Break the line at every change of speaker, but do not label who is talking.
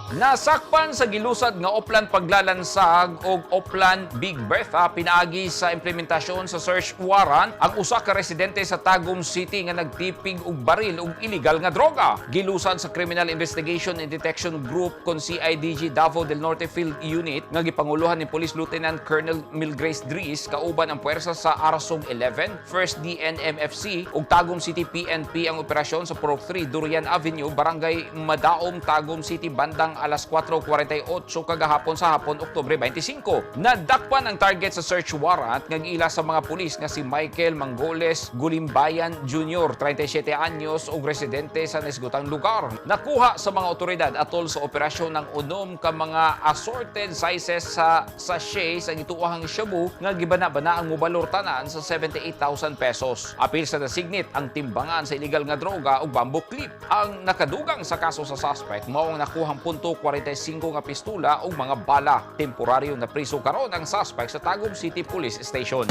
Nasakpan sa gilusad nga Oplan paglalansag og Oplan Big Bertha pinaagi sa implementasyon sa search warrant ang usa ka residente sa Tagum City nga nagtipig og baril og illegal nga droga. Gilusad sa Criminal Investigation and Detection Group kon CIDG Davao del Norte Field Unit nga gipanguluhan ni Police Lieutenant Colonel Milgrace Dries kauban ang puwersa sa Arasog 11, 1st DNMFC ug Tagum City PNP ang operasyon sa Purok 3 Durian Avenue, Barangay Madaom, Tagum City bandang alas 4:48 kagahapon sa hapon, Oktubre 25. Nadakpan ang target sa search warrant nga giila sa mga pulis nga si Michael Mangoles Gulimbayan Jr., 37 anyos ug residente sa nasgutang lugar. Nakuha sa mga otoridad atol sa operasyon ng unom ka mga assorted sizes sa sachet sa gituohang shabu nga gibana-bana ang mobalor tanan sa 78,000 pesos. Apil sa nasignit ang timbangan sa illegal nga droga ug bamboo clip. Ang nakadugang sa kaso sa suspect mao ang nakuhang .45 nga pistola ug mga bala. Temporaryo na priso karon ang suspect sa Tagum City Police Station.